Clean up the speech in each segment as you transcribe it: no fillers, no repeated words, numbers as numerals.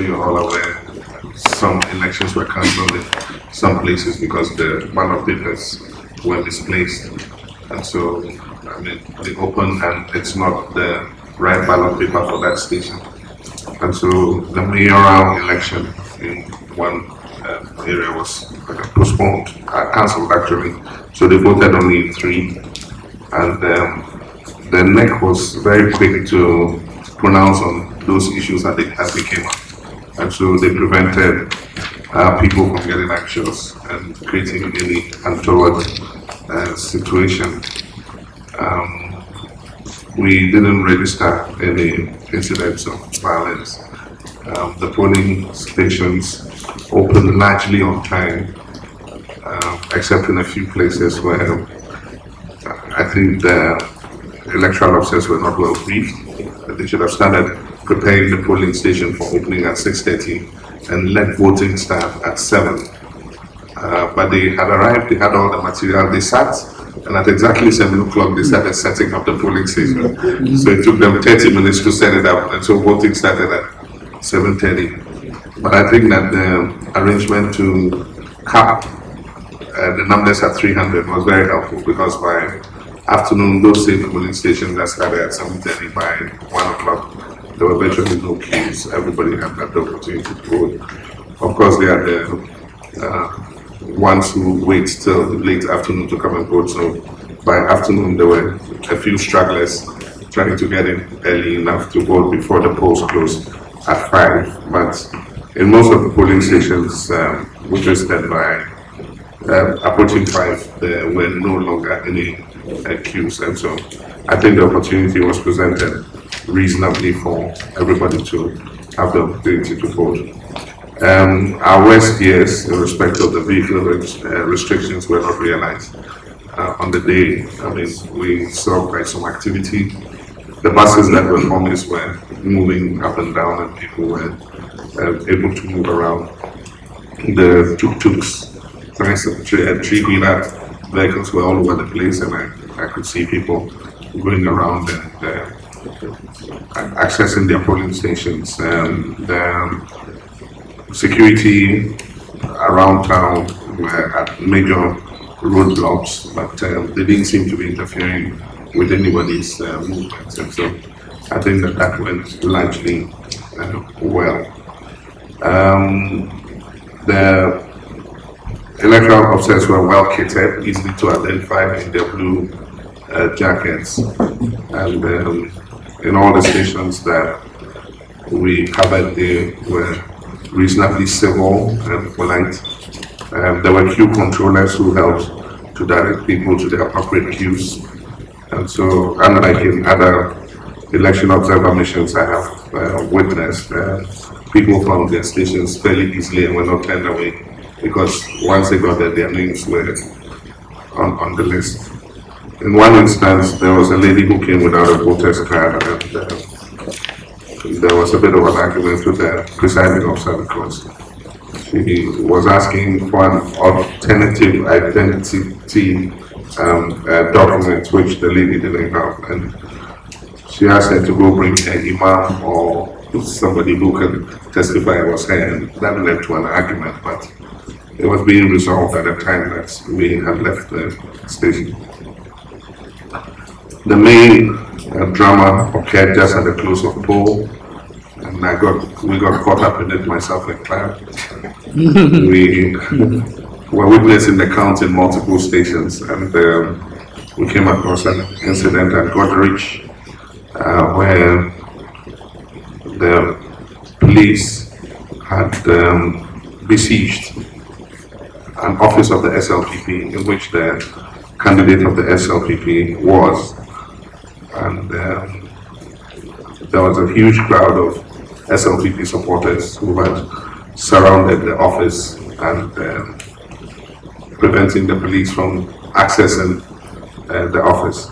you're all aware, some elections were cancelled in some places because the ballot papers were misplaced. And so, I mean, they open and it's not the right ballot paper for that station. And so the mayoral election in one area was postponed, cancelled actually. So they voted only in 3. And the NEC was very quick to pronounce on those issues as they came up. And so they prevented people from getting anxious and creating any untoward situation. We didn't register any incidents of violence. The polling stations opened largely on time, except in a few places where I think the electoral officers were not well briefed. They should have started preparing the polling station for opening at 6:30 and let voting start at 7. But they had arrived, they had all the material, they sat, and at exactly 7 o'clock they started setting up the polling station. So it took them 30 minutes to set it up, and so voting started at 7:30. But I think that the arrangement to cap the numbers at 300 was very helpful, because by afternoon, those same polling stations that started at 7:30, by 1 o'clock, there were virtually no queues. Everybody had that opportunity to vote. Of course, they are the ones who wait till late afternoon to come and vote. So by afternoon, there were a few stragglers trying to get in early enough to vote before the polls closed at 5. But in most of the polling stations, which was then by approaching 5, there were no longer any queues. And so I think the opportunity was presented reasonably for everybody to have the opportunity to vote. Our worst fears in respect of the vehicle restrictions were not realized on the day. I mean, we saw quite some activity. The buses that were promised were moving up and down, and people were able to move around. The tuk-tuks, three-wheeler vehicles were all over the place, and I could see people going around and accessing their polling stations. The security around town were at major roadblocks, but they didn't seem to be interfering with anybody's movements. And so I think that went largely well. The electoral officers were well kitted, easy to identify in their blue jackets. And in all the stations that we covered, they were reasonably civil and polite. There were queue controllers who helped to direct people to the appropriate queues. And so, unlike in other election observer missions I have witnessed, people found their stations fairly easily and were not turned away, because once they got there, their names were on the list. In one instance, there was a lady who came without a voter's card, and there was a bit of an argument with the presiding officer because she was asking for an alternative identity document which the lady didn't have, and she asked her to go bring her imam or somebody who could testify it was her, and that led to an argument, but it was being resolved at the time that we had left the station. The main drama occurred just at the close of poll, and we got caught up in it, myself and Claire. We were witnessing the count in multiple stations, and we came across an incident at Godrich where the police had besieged an office of the SLPP in which the candidate of the SLPP was, and there was a huge crowd of SLPP supporters who had surrounded the office and preventing the police from accessing the office.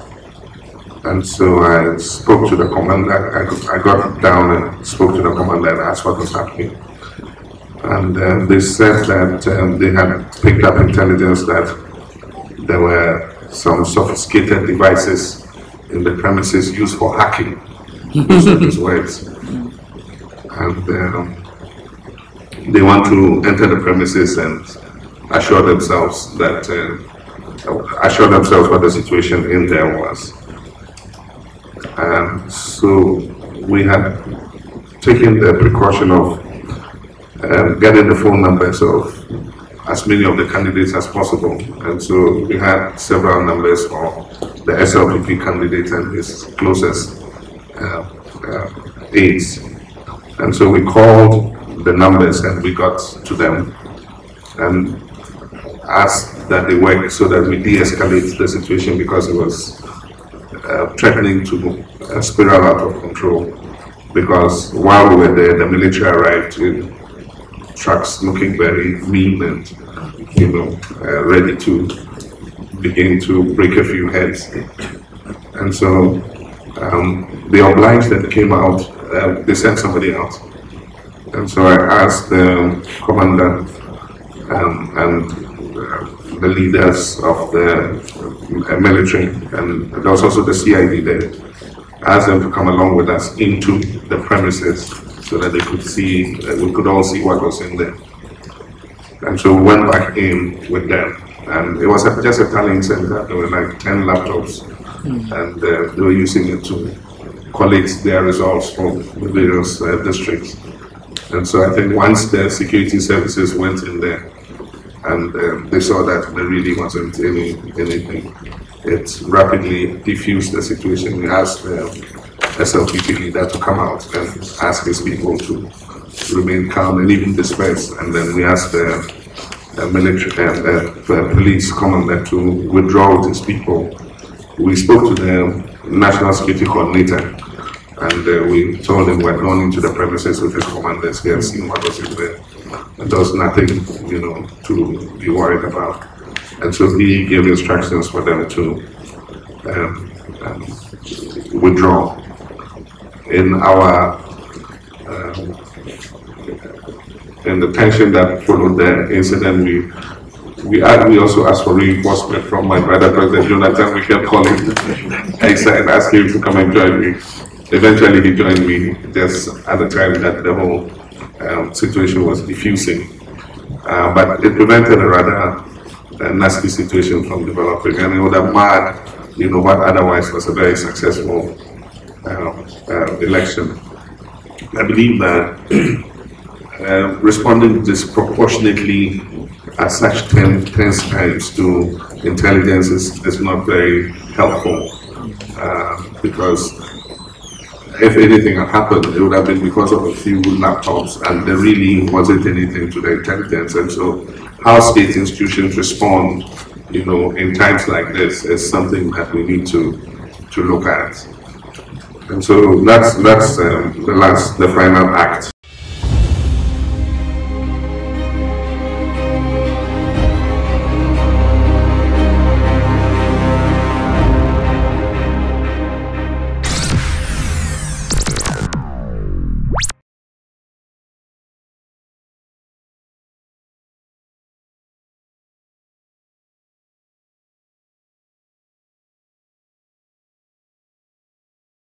And so I spoke to the commander. I got down and spoke to the commander and asked what was happening. And they said that they had picked up intelligence that there were some sophisticated devices in the premises used for hacking. Those are his words. And they want to enter the premises and assure themselves that what the situation in there was. So we had taken the precaution of getting the phone numbers of as many of the candidates as possible, and so we had several numbers for the SLPP candidate and his closest aides, and so we called the numbers and we got to them and asked that they work so that we de-escalate the situation, because it was threatening to spiral out of control. Because while we were there, the military arrived in trucks looking very mean and, ready to begin to break a few heads. And so they obliged that came out, they sent somebody out. And so I asked the commander and the leaders of the military, and there was also the CID there, asked them to come along with us into the premises so that they could see, we could all see what was in there. And so we went back in with them, and it was just a tallying center. There were like 10 laptops, and they were using it to collate their results from the various districts. And so I think once the security services went in there, and they saw that there really wasn't anything, it rapidly diffused the situation. We asked the SLPP leader to come out and ask his people to remain calm and even disperse. And then we asked the military and the police commander to withdraw with his people. We spoke to the National Security Coordinator, and we told him we're going into the premises with his commanders. He had seen what was in there, and there was nothing, to be worried about. And so he gave instructions for them to withdraw. In the tension that followed the incident, we also asked for reinforcement from my brother, President Jonathan. We kept calling and asking him to come and join me. Eventually he joined me just at the time that the whole situation was diffusing. But it prevented a rather nasty situation from developing, and it would have marred, what otherwise was a very successful election. I believe that responding disproportionately at such tense times to intelligence is not very helpful, because if anything had happened, it would have been because of a few laptops, and there really wasn't anything to the intelligence. And so how state institutions respond, in times like this is something that we need to look at. And so that's the final act.